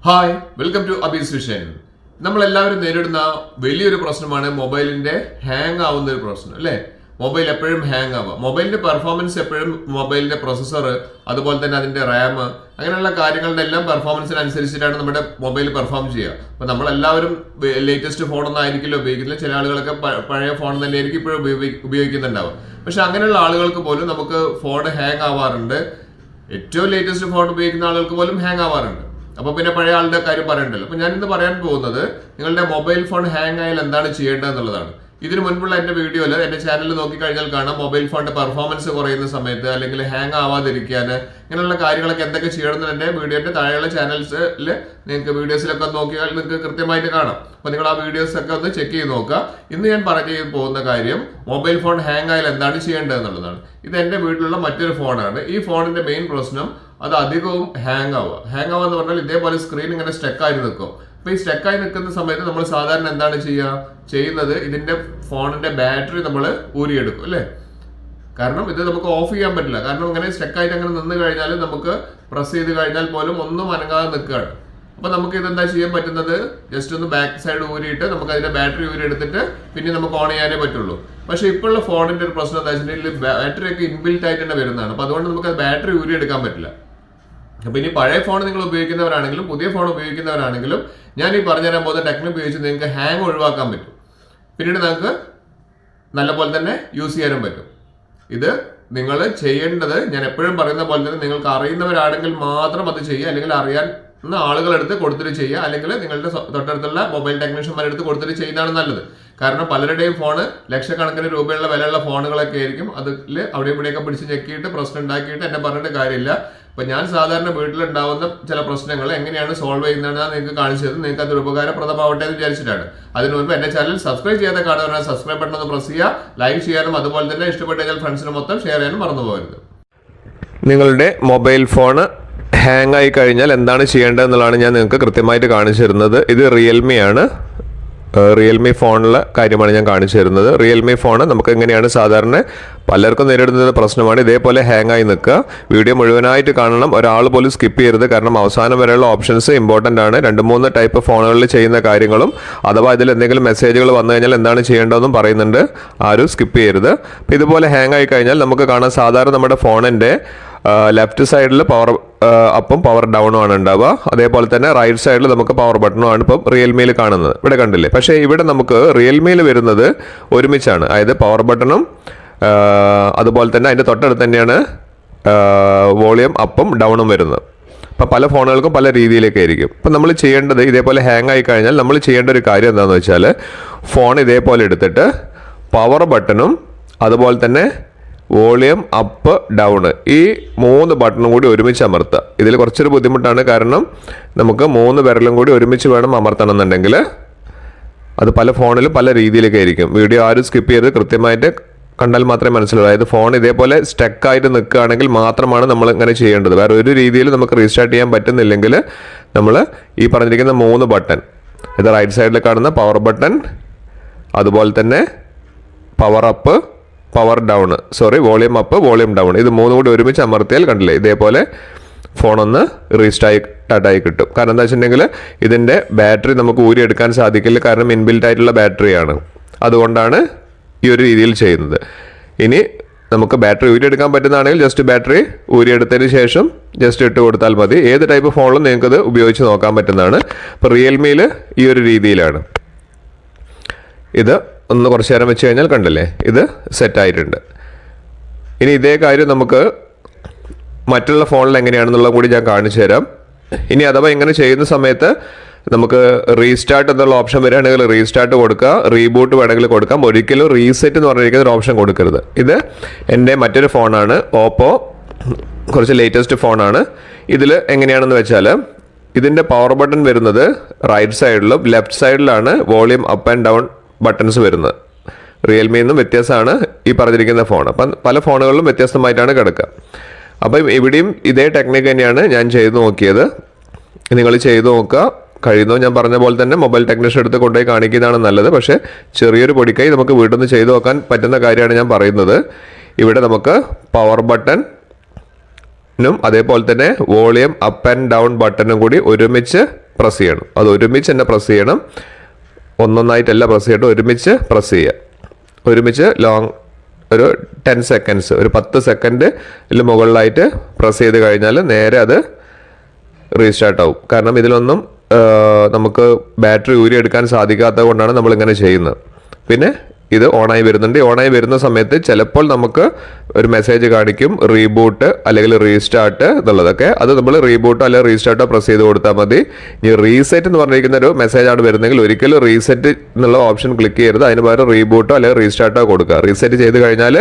Hi welcome to അബീസ് vision. നമ്മളെല്ലാവരും നേരിടുന്ന വലിയൊരു പ്രശ്നമാണ് മൊബൈലിന്റെ ഹാങ് ആവുന്ന ഒരു പ്രശ്നം അല്ലേ. മൊബൈൽ എപ്പോഴും ഹാങ് ആവുക, മൊബൈലിന്റെ പെർഫോമൻസ് എപ്പോഴും മൊബൈലിന്റെ പ്രൊസസ്സർ, അതുപോലെ തന്നെ അതിന്റെ റാം, അങ്ങനെയുള്ള കാര്യങ്ങളുടെ എല്ലാം പെർഫോമൻസിനനുസരിച്ചിട്ടാണ് നമ്മുടെ മൊബൈൽ പെർഫോം ചെയ്യുക. അപ്പൊ നമ്മളെല്ലാവരും ലേറ്റസ്റ്റ് ഫോണൊന്നും ആയിരിക്കില്ല ഉപയോഗിക്കുന്നത്. ചില ആളുകളൊക്കെ പഴയ ഫോൺ തന്നെയായിരിക്കും ഇപ്പോഴും ഉപയോഗിക്കുന്നുണ്ടാവും. പക്ഷെ അങ്ങനെയുള്ള ആളുകൾക്ക് പോലും നമുക്ക് ഫോൺ ഹാങ് ആവാറുണ്ട്. ഏറ്റവും ലേറ്റസ്റ്റ് ഫോൺ ഉപയോഗിക്കുന്ന ആളുകൾക്ക് പോലും ഹാങ് ആവാറുണ്ട്. അപ്പൊ പിന്നെ പഴയ ആളുടെ കാര്യം പറയണ്ടല്ലോ. അപ്പൊ ഞാൻ ഇന്ന് പറയാൻ പോകുന്നത് നിങ്ങളുടെ മൊബൈൽ ഫോൺ ഹാങ് ആയാൽ എന്താണ് ചെയ്യേണ്ടത് എന്നുള്ളതാണ്. ഇതിനു മുൻപുള്ള എന്റെ വീഡിയോയിൽ എന്റെ ചാനലിൽ നോക്കിക്കഴിഞ്ഞാൽ കാണാം മൊബൈൽ ഫോണിന്റെ പെർഫോമൻസ് കുറയുന്ന സമയത്ത് അല്ലെങ്കിൽ ഹാങ് ആവാതിരിക്കാൻ ഇങ്ങനെയുള്ള കാര്യങ്ങളൊക്കെ എന്തൊക്കെ ചെയ്യണമെന്ന് എന്റെ വീഡിയോന്റെ താഴെയുള്ള ചാനൽസിൽ നിങ്ങൾക്ക് വീഡിയോസിലൊക്കെ നോക്കിയാൽ നിങ്ങൾക്ക് കൃത്യമായിട്ട് കാണാം. അപ്പൊ നിങ്ങൾ ആ വീഡിയോസ് ഒക്കെ ഒന്ന് ചെക്ക് ചെയ്ത് നോക്കുക. ഇന്ന് ഞാൻ പറഞ്ഞു പോകുന്ന കാര്യം മൊബൈൽ ഫോൺ ഹാങ് ആയാൽ എന്താണ് ചെയ്യേണ്ടത് എന്നുള്ളതാണ്. ഇത് എന്റെ വീട്ടിലുള്ള മറ്റൊരു ഫോണാണ്. ഈ ഫോണിന്റെ മെയിൻ പ്രശ്നം അത് അധികവും ഹാങ് ആവുക എന്ന് പറഞ്ഞാൽ ഇതേപോലെ സ്ക്രീൻ ഇങ്ങനെ സ്റ്റക്കായി നിൽക്കും. അപ്പൊ ഈ സ്റ്റക്കായി നിൽക്കുന്ന സമയത്ത് നമ്മൾ സാധാരണ എന്താണ് ചെയ്യുന്നത് ഇതിന്റെ ഫോണിന്റെ ബാറ്ററി നമ്മൾ ഊരിയെടുക്കും അല്ലേ. കാരണം ഇത് നമുക്ക് ഓഫ് ചെയ്യാൻ പറ്റില്ല. കാരണം ഇങ്ങനെ സ്റ്റക്കായിട്ട് അങ്ങനെ നിന്ന് കഴിഞ്ഞാൽ നമുക്ക് പ്രസ് ചെയ്ത് കഴിഞ്ഞാൽ പോലും ഒന്നും അനങ്ങാതെ നിൽക്കുകയാണ്. അപ്പൊ നമുക്ക് ഇതെന്താ ചെയ്യാൻ പറ്റുന്നത്, ജസ്റ്റ് ഒന്ന് ബാക്ക് സൈഡ് ഊരിയിട്ട് നമുക്ക് അതിന്റെ ബാറ്ററി ഊരി എടുത്തിട്ട് പിന്നെ നമുക്ക് ഓൺ ചെയ്യാനേ പറ്റുള്ളൂ. പക്ഷെ ഇപ്പോഴുള്ള ഫോണിന്റെ ഒരു പ്രശ്നം എന്താ വെച്ചിട്ടുണ്ടെങ്കിൽ ബാറ്ററി ഒക്കെ ഇൻബിൽറ്റ് ആയിട്ട് തന്നെ വരുന്നതാണ്. അപ്പൊ അതുകൊണ്ട് നമുക്ക് ബാറ്ററി ഊരി എടുക്കാൻ പറ്റില്ല. അപ്പൊ ഇനി പഴയ ഫോൺ നിങ്ങൾ ഉപയോഗിക്കുന്നവരാണെങ്കിലും പുതിയ ഫോൺ ഉപയോഗിക്കുന്നവരാണെങ്കിലും ഞാൻ ഈ പറഞ്ഞുതരാൻ പോകുന്ന ടെക്നിക്ക് ഉപയോഗിച്ച് നിങ്ങൾക്ക് ഹാങ് ഒഴിവാക്കാൻ പറ്റും. പിന്നീട് നിങ്ങൾക്ക് നല്ലപോലെ തന്നെ യൂസ് ചെയ്യാനും പറ്റും. ഇത് നിങ്ങൾ ചെയ്യേണ്ടത് ഞാൻ എപ്പോഴും പറയുന്ന പോലെ തന്നെ നിങ്ങൾക്ക് അറിയുന്നവരാണെങ്കിൽ മാത്രം അത് ചെയ്യുക, അല്ലെങ്കിൽ അറിയാവുന്ന ആളുകളെടുത്ത് കൊടുത്തിട്ട് ചെയ്യുക, അല്ലെങ്കിൽ നിങ്ങളുടെ തൊട്ടടുത്തുള്ള മൊബൈൽ ടെക്നീഷ്യന്മാരെടുത്ത് കൊടുത്തിട്ട് ചെയ്യുന്നതാണ് നല്ലത്. കാരണം പലരുടെയും ഫോണ് ലക്ഷക്കണക്കിന് രൂപയുള്ള വിലയുള്ള ഫോണുകളൊക്കെ ആയിരിക്കും. അതിൽ അവിടെ ഇവിടെയൊക്കെ പിടിച്ച് ഞെക്കിയിട്ട് പ്രശ്നം ഉണ്ടാക്കിയിട്ട് എന്നെ പറഞ്ഞിട്ട് കാര്യമില്ല. അപ്പൊ ഞാൻ സാധാരണ വീട്ടിലുണ്ടാവുന്ന ചില പ്രശ്നങ്ങൾ എങ്ങനെയാണ് സോൾവ് ചെയ്യുന്നതെന്ന് നിങ്ങൾക്ക് കാണിച്ചത് നിങ്ങൾക്ക് അതൊരു ഉപകാരപ്രദമാവട്ടെ എന്ന് വിചാരിച്ചിട്ടാണ്. അതിനു മുൻപ് എന്റെ ചാനൽ സബ്സ്ക്രൈബ് ചെയ്യാതെ കാണുന്നവരാണ് സബ്സ്ക്രൈബ് ബട്ടൺ ഒന്ന് പ്രസ് ചെയ്യുക, ലൈക്ക് ചെയ്യാനും അതുപോലെ തന്നെ ഇഷ്ടപ്പെട്ട കഴിഞ്ഞാൽ ഫ്രണ്ട്സിന് മൊത്തം ഷെയർ ചെയ്യാനും മറന്നു പോകരുത്. നിങ്ങളുടെ മൊബൈൽ ഫോൺ ഹാങ് ആയി കഴിഞ്ഞാൽ എന്താണ് ചെയ്യേണ്ടതെന്നുള്ളതാണ് ഞാൻ നിങ്ങൾക്ക് കൃത്യമായിട്ട് കാണിച്ചു തരുന്നത്. ഇത് റിയൽമി ഫോണിലെ കാര്യമാണ് ഞാൻ കാണിച്ചു തരുന്നത്. റിയൽമി ഫോൺ നമുക്ക് എങ്ങനെയാണ് സാധാരണ പലർക്കും നേരിടുന്ന പ്രശ്നമാണ് ഇതേപോലെ ഹാങ് ആയി നിൽക്കുക. വീഡിയോ മുഴുവനായിട്ട് കാണണം, ഒരാൾ പോലും സ്കിപ്പ് ചെയ്യരുത്. കാരണം അവസാനം വരെയുള്ള ഓപ്ഷൻസ് ഇമ്പോർട്ടൻ്റ് ആണ്. 2-3 ടൈപ്പ് ഫോണുകളിൽ ചെയ്യുന്ന കാര്യങ്ങളും അഥവാ ഇതിൽ എന്തെങ്കിലും മെസ്സേജുകൾ വന്നു കഴിഞ്ഞാൽ എന്താണ് ചെയ്യേണ്ടതെന്നും പറയുന്നുണ്ട്. ആരും സ്കിപ്പ് ചെയ്യരുത്. അപ്പോൾ ഇതുപോലെ ഹാങ് ആയി കഴിഞ്ഞാൽ നമുക്ക് കാണാം സാധാരണ നമ്മുടെ ഫോണിൻ്റെ ലെഫ്റ്റ് സൈഡിൽ പവർ അപ്പും പവർ ഡൗണും ആണ് ഉണ്ടാവുക. അതേപോലെ തന്നെ റൈറ്റ് സൈഡിൽ നമുക്ക് പവർ ബട്ടണും ആണ് ഇപ്പം റിയൽമിയിൽ കാണുന്നത്. ഇവിടെ കണ്ടില്ലേ. പക്ഷേ ഇവിടെ നമുക്ക് റിയൽമിയിൽ വരുന്നത് ഒരുമിച്ചാണ്. അതായത് പവർ ബട്ടണും അതുപോലെ തന്നെ അതിൻ്റെ തൊട്ടടുത്ത് തന്നെയാണ് വോളിയം അപ്പും ഡൗണും വരുന്നത്. അപ്പം പല ഫോണുകൾക്കും പല രീതിയിലൊക്കെ ആയിരിക്കും. അപ്പം നമ്മൾ ചെയ്യേണ്ടത് ഇതേപോലെ ഹാങ് ആയി കഴിഞ്ഞാൽ നമ്മൾ ചെയ്യേണ്ട ഒരു കാര്യം എന്താണെന്ന് വെച്ചാൽ ഫോൺ ഇതേപോലെ എടുത്തിട്ട് പവർ ബട്ടണും അതുപോലെ തന്നെ വോളിയം അപ്പ് ഡൗൺ ഈ 3 ബട്ടണും കൂടി ഒരുമിച്ച് അമർത്തുക. ഇതിൽ കുറച്ചൊരു ബുദ്ധിമുട്ടാണ്. കാരണം നമുക്ക് 3 വിരലും കൂടി ഒരുമിച്ച് വേണം അമർത്തണം എന്നുണ്ടെങ്കിൽ അത് പല ഫോണിലും പല രീതിയിലൊക്കെ ആയിരിക്കും. വീഡിയോ ആരും സ്കിപ്പ് ചെയ്ത് കൃത്യമായിട്ട് കണ്ടാൽ മാത്രമേ മനസ്സിലാവൂ. അതായത് ഫോൺ ഇതേപോലെ സ്റ്റക്കായിട്ട് നിൽക്കുകയാണെങ്കിൽ മാത്രമാണ് നമ്മൾ ഇങ്ങനെ ചെയ്യേണ്ടത്. വേറെ ഒരു രീതിയിൽ നമുക്ക് റീസ്റ്റാർട്ട് ചെയ്യാൻ പറ്റുന്നില്ലെങ്കിൽ നമ്മൾ ഈ പറഞ്ഞിരിക്കുന്ന 3 ബട്ടൺ, ഇത് റൈറ്റ് സൈഡിൽ കാണുന്ന പവർ ബട്ടൺ, അതുപോലെ തന്നെ power up power down volume up volume down, ഇത് 3 കൂടി ഒരുമിച്ച് അമർത്തിയാൽ കണ്ടില്ലേ ഇതേപോലെ ഫോണൊന്ന് റീസ്റ്റാർട്ടായി കിട്ടും. കാരണം എന്താ വെച്ചിട്ടുണ്ടെങ്കിൽ ഇതിൻ്റെ ബാറ്ററി നമുക്ക് ഊരിയെടുക്കാൻ സാധിക്കില്ല. കാരണം ഇൻബിൽറ്റ് ആയിട്ടുള്ള ബാറ്ററിയാണ്. അതുകൊണ്ടാണ് ഈ ഒരു രീതിയിൽ ചെയ്യുന്നത്. ഇനി നമുക്ക് ബാറ്ററി ഊരിയെടുക്കാൻ പറ്റുന്നതാണെങ്കിൽ ജസ്റ്റ് ബാറ്ററി ഊരിയെടുത്തതിന് ശേഷം ജസ്റ്റ് ഇട്ട് കൊടുത്താൽ മതി. ഏത് ടൈപ്പ് ഫോണിലും നിങ്ങൾക്കത് ഉപയോഗിച്ച് നോക്കാൻ പറ്റുന്നതാണ്. ഇപ്പോൾ റിയൽമിയിൽ ഈ ഒരു രീതിയിലാണ്. ഇത് ഒന്ന് കുറച്ച് നേരം വെച്ച് കഴിഞ്ഞാൽ കണ്ടില്ലേ ഇത് സെറ്റായിട്ടുണ്ട്. ഇനി ഇതേ കാര്യം നമുക്ക് മറ്റുള്ള ഫോണിൽ എങ്ങനെയാണെന്നുള്ളത് കൂടി ഞാൻ കാണിച്ചു തരാം. ഇനി അഥവാ ഇങ്ങനെ ചെയ്യുന്ന സമയത്ത് നമുക്ക് റീസ്റ്റാർട്ട് എന്നുള്ള ഓപ്ഷൻ വരികയാണെങ്കിൽ റീസ്റ്റാർട്ട് കൊടുക്കുക, റീബൂട്ട് വേണമെങ്കിൽ കൊടുക്കാം. ഒരിക്കലും റീസെറ്റ് എന്ന് പറഞ്ഞിരിക്കുന്ന ഒരു ഓപ്ഷൻ കൊടുക്കരുത്. ഇത് എൻ്റെ മറ്റൊരു ഫോണാണ്, ഓപ്പോ, കുറച്ച് ലേറ്റസ്റ്റ് ഫോണാണ്. ഇതിൽ എങ്ങനെയാണെന്ന് വെച്ചാൽ ഇതിൻ്റെ പവർ ബട്ടൺ വരുന്നത് റൈറ്റ് സൈഡിലും ലെഫ്റ്റ് സൈഡിലാണ് volume up and down buttons വരുന്നത്. റിയൽമിയിൽ നിന്നും വ്യത്യാസമാണ് ഈ പറഞ്ഞിരിക്കുന്ന ഫോൺ. അപ്പം പല ഫോണുകളിലും വ്യത്യസ്തമായിട്ടാണ് കിടക്കുക. അപ്പം ഇവിടെയും ഇതേ ടെക്നിക്ക് തന്നെയാണ് ഞാൻ ചെയ്ത് നോക്കിയത്. നിങ്ങൾ ചെയ്ത് നോക്കുക. കഴിയുന്നോ ഞാൻ പറഞ്ഞ പോലെ തന്നെ മൊബൈൽ ടെക്നീഷ്യൻ എടുത്ത് കൊണ്ടുപോയി കാണിക്കുന്നതാണ് നല്ലത്. പക്ഷേ ചെറിയൊരു പൊടിക്കൈ നമുക്ക് വീട്ടിൽ നിന്ന് ചെയ്ത് നോക്കാൻ പറ്റുന്ന കാര്യമാണ് ഞാൻ പറയുന്നത്. ഇവിടെ നമുക്ക് പവർ ബട്ടൺ അതേപോലെ തന്നെ വോളിയം അപ്പ് ആൻഡ് ഡൗൺ ബട്ടണും കൂടി ഒരുമിച്ച് പ്രസ് ചെയ്യണം. അത് ഒരുമിച്ച് തന്നെ പ്രസ് ചെയ്യണം, ഒന്നൊന്നായിട്ടല്ല പ്രസ് ചെയ്യണം, ഒരുമിച്ച് പ്രസ് ചെയ്യുക. ഒരുമിച്ച് ലോങ് ഒരു 10 സെക്കൻഡ്സ്, ഒരു 10 സെക്കൻഡിൽ മുകളിലായിട്ട് പ്രസ് ചെയ്ത് കഴിഞ്ഞാൽ നേരെ അത് റീസ്റ്റാർട്ട് ആവും. കാരണം ഇതിലൊന്നും നമുക്ക് ബാറ്ററി ഊരിയെടുക്കാൻ സാധിക്കാത്തത് കൊണ്ടാണ് നമ്മളിങ്ങനെ ചെയ്യുന്നത്. പിന്നെ ഇത് ഓണായി വരുന്നുണ്ട്. ഓണായി വരുന്ന സമയത്ത് ചിലപ്പോൾ നമുക്ക് ഒരു മെസ്സേജ് കാണിക്കും റീബൂട്ട് അല്ലെങ്കിൽ റീസ്റ്റാർട്ട് എന്നുള്ളതൊക്കെ. അത് നമ്മൾ റീബൂട്ടോ അല്ലെങ്കിൽ റീസ്റ്റാർട്ടോ പ്രസ് ചെയ്ത് കൊടുത്താൽ മതി. ഈ റീസെറ്റ് എന്ന് പറഞ്ഞിരിക്കുന്ന ഒരു മെസ്സേജാണ് വരുന്നതെങ്കിൽ ഒരിക്കലും റീസെറ്റ് എന്നുള്ള ഓപ്ഷൻ ക്ലിക്ക് ചെയ്യരുത്. അതിന് പകരം റീബൂട്ടോ അല്ലെങ്കിൽ റീസ്റ്റാർട്ടോ കൊടുക്കുക. റീസെറ്റ് ചെയ്ത് കഴിഞ്ഞാൽ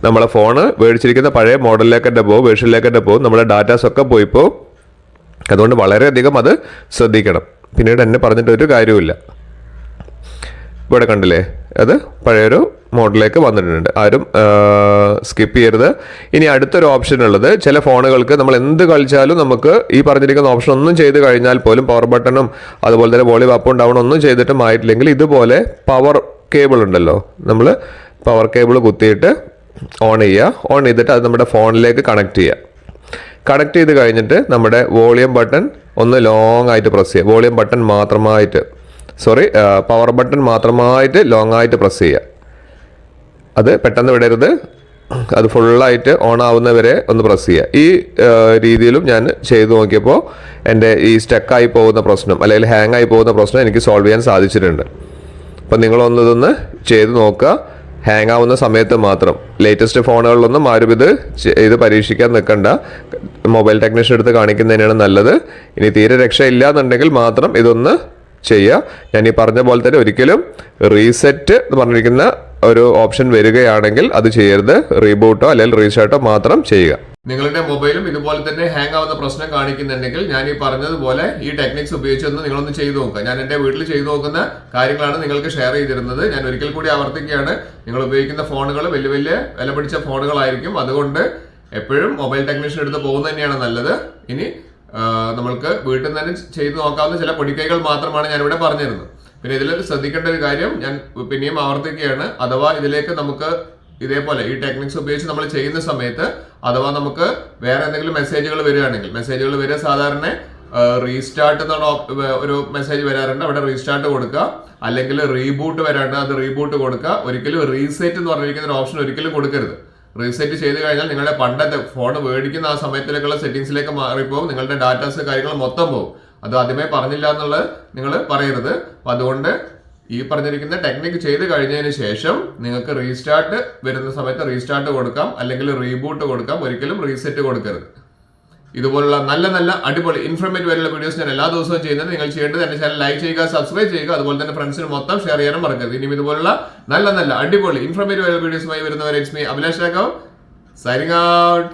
നമ്മളെ ഫോണ് മേടിച്ചിരിക്കുന്ന പഴയ മോഡലിലേക്ക് തന്നെ പോകും, വേർഷനിലേക്ക് തന്നെ പോകും, നമ്മുടെ ഡാറ്റാസ് ഒക്കെ പോയി പോകും. അതുകൊണ്ട് വളരെയധികം അത് ശ്രദ്ധിക്കണം. പിന്നീട് എന്നെ പറഞ്ഞിട്ടൊരു കാര്യമില്ല. ഇവിടെ കണ്ടില്ലേ, അത് പഴയൊരു മോഡലിലേക്ക് വന്നിട്ടുണ്ട്. ആരും സ്കിപ്പ് ചെയ്യരുത്. ഇനി അടുത്തൊരു ഓപ്ഷൻ ഉള്ളത്, ചില ഫോണുകൾക്ക് നമ്മൾ എന്ത് കളിച്ചാലും നമുക്ക് ഈ പറഞ്ഞിരിക്കുന്ന ഓപ്ഷൻ ഒന്നും ചെയ്ത് കഴിഞ്ഞാൽ പോലും പവർ ബട്ടണും അതുപോലെ തന്നെ വോളിയം അപ്പും ഡൗൺ ഒന്നും ചെയ്തിട്ടും ആയിട്ടില്ലെങ്കിൽ ഇതുപോലെ പവർ കേബിൾ ഉണ്ടല്ലോ, നമ്മൾ പവർ കേബിൾ കുത്തിയിട്ട് ഓൺ ചെയ്യുക. ഓൺ ചെയ്തിട്ട് അത് നമ്മുടെ ഫോണിലേക്ക് കണക്ട് ചെയ്യുക. കണക്ട് ചെയ്ത് കഴിഞ്ഞിട്ട് നമ്മുടെ വോളിയം ബട്ടൺ ഒന്ന് ലോങ് ആയിട്ട് പ്രസ് ചെയ്യുക. വോളിയം ബട്ടൺ മാത്രമായിട്ട്, പവർ ബട്ടൺ മാത്രമായിട്ട് ലോങ് ആയിട്ട് പ്രസ് ചെയ്യുക. അത് പെട്ടെന്ന് വിടരുത്, അത് ഫുള്ളായിട്ട് ഓൺ ആവുന്നവരെ ഒന്ന് പ്രസ് ചെയ്യുക. ഈ രീതിയിലും ഞാൻ ചെയ്തു നോക്കിയപ്പോൾ എൻ്റെ ഈ സ്റ്റക്കായി പോകുന്ന പ്രശ്നം അല്ലെങ്കിൽ ഹാങ് ആയി പോകുന്ന പ്രശ്നം എനിക്ക് സോൾവ് ചെയ്യാൻ സാധിച്ചിട്ടുണ്ട്. അപ്പം നിങ്ങളൊന്നിതൊന്ന് ചെയ്ത് നോക്കുക. ഹാങ് ആവുന്ന സമയത്ത് മാത്രം. ലേറ്റസ്റ്റ് ഫോണുകളിലൊന്നും ആരും ഇത് പരീക്ഷിക്കാൻ നിൽക്കണ്ട. മൊബൈൽ ടെക്നീഷ്യൻ എടുത്ത് കാണിക്കുന്നതിനാണ് നല്ലത്. ഇനി തീരെ രക്ഷയില്ല എന്നുണ്ടെങ്കിൽ മാത്രം ഇതൊന്ന് ചെയ്യുക. ഞാൻ ഈ പറഞ്ഞ പോലെ തന്നെ ഒരിക്കലും റീസെറ്റ് എന്ന് പറഞ്ഞിരിക്കുന്ന ഒരു ഓപ്ഷൻ വരികയാണെങ്കിൽ അത് ചെയ്യരുത്. റീബൂട്ടോ അല്ലെങ്കിൽ റീസ്റ്റാർട്ടോ മാത്രം ചെയ്യുക. നിങ്ങളുടെ മൊബൈലും ഇതുപോലെ തന്നെ ഹാങ് ആവുന്ന പ്രശ്നം കാണിക്കുന്നുണ്ടെങ്കിൽ ഞാൻ ഈ പറഞ്ഞതുപോലെ ഈ ടെക്നിക്സ് ഉപയോഗിച്ചൊന്ന് നിങ്ങളൊന്ന് ചെയ്തു നോക്കുക. ഞാൻ എൻ്റെ വീട്ടിൽ ചെയ്തു നോക്കുന്ന കാര്യങ്ങളാണ് നിങ്ങൾക്ക് ഷെയർ ചെയ്തിരുന്നത്. ഞാൻ ഒരിക്കൽ കൂടി ആവർത്തിക്കുകയാണ്, നിങ്ങൾ ഉപയോഗിക്കുന്ന ഫോണുകൾ വലിയ വലിയ വില പിടിച്ച ഫോണുകളായിരിക്കും. അതുകൊണ്ട് എപ്പോഴും മൊബൈൽ ടെക്നീഷ്യൻ എടുത്ത് പോകുന്നത് തന്നെയാണ് നല്ലത്. ഇനി നമ്മൾക്ക് വീട്ടിൽ നിന്ന് തന്നെ ചെയ്തു നോക്കാവുന്ന ചില പൊടിക്കൈകൾ മാത്രമാണ് ഞാനിവിടെ പറഞ്ഞിരുന്നത്. പിന്നെ ഇതിൽ ശ്രദ്ധിക്കേണ്ട ഒരു കാര്യം ഞാൻ പിന്നെയും ആവർത്തിക്കുകയാണ്, അഥവാ ഇതിലേക്ക് നമുക്ക് ഇതേപോലെ ഈ ടെക്നിക്സ് ഉപയോഗിച്ച് നമ്മൾ ചെയ്യുന്ന സമയത്ത് അഥവാ നമുക്ക് വേറെ എന്തെങ്കിലും മെസ്സേജുകൾ വരികയാണെങ്കിൽ, മെസ്സേജുകൾ വരിക സാധാരണ റീസ്റ്റാർട്ട് എന്നുള്ള ഒരു മെസ്സേജ് വരാറുണ്ട്, അവിടെ റീസ്റ്റാർട്ട് കൊടുക്കുക. അല്ലെങ്കിൽ റീബൂട്ട് വരാണ്ട് അത് റീബൂട്ട് കൊടുക്കുക. ഒരിക്കലും റീസെറ്റ് എന്ന് പറഞ്ഞിരിക്കുന്ന ഒരു ഓപ്ഷൻ ഒരിക്കലും കൊടുക്കരുത്. റീസെറ്റ് ചെയ്ത് കഴിഞ്ഞാൽ നിങ്ങളുടെ പണ്ടത്തെ ഫോൺ മേടിക്കുന്ന ആ സമയത്തിലേക്കുള്ള സെറ്റിംഗ്സിലേക്ക് മാറിപ്പോകും, നിങ്ങളുടെ ഡാറ്റാസ് കാര്യങ്ങൾ മൊത്തം പോകും. അത് ആദ്യമേ പറഞ്ഞില്ല എന്നുള്ളത് നിങ്ങൾ പറയരുത്. അപ്പം അതുകൊണ്ട് ഈ പറഞ്ഞിരിക്കുന്ന ടെക്നിക്ക് ചെയ്ത് കഴിഞ്ഞതിന് ശേഷം നിങ്ങൾക്ക് റീസ്റ്റാർട്ട് വരുന്ന സമയത്ത് റീസ്റ്റാർട്ട് കൊടുക്കാം, അല്ലെങ്കിൽ റീബൂട്ട് കൊടുക്കാം. ഒരിക്കലും റീസെറ്റ് കൊടുക്കരുത്. ഇതുപോലുള്ള നല്ല നല്ല അടിപൊളി ഇൻഫോർമേറ്റീവ് ആയിട്ടുള്ള വീഡിയോസ് ഞാൻ എല്ലാ ദിവസവും ചെയ്യുന്നത്. നിങ്ങൾ ചെയ്യേണ്ടത് എന്റെ ചാനൽ ലൈക്ക് ചെയ്യുക, സബ്സ്ക്രൈബ് ചെയ്യുക, അതുപോലെ തന്നെ ഫ്രണ്ട്സിന് മൊത്തം ഷെയർ ചെയ്യാനും മറക്കരുത്. ഇനിയും ഇതുപോലുള്ള നല്ല നല്ല അടിപൊളി ഇൻഫോർമേറ്റീവ് ആയിട്ടുള്ള വീഡിയോസുമായി വരുന്നവരെ it's me Abhilash Raghav signing out.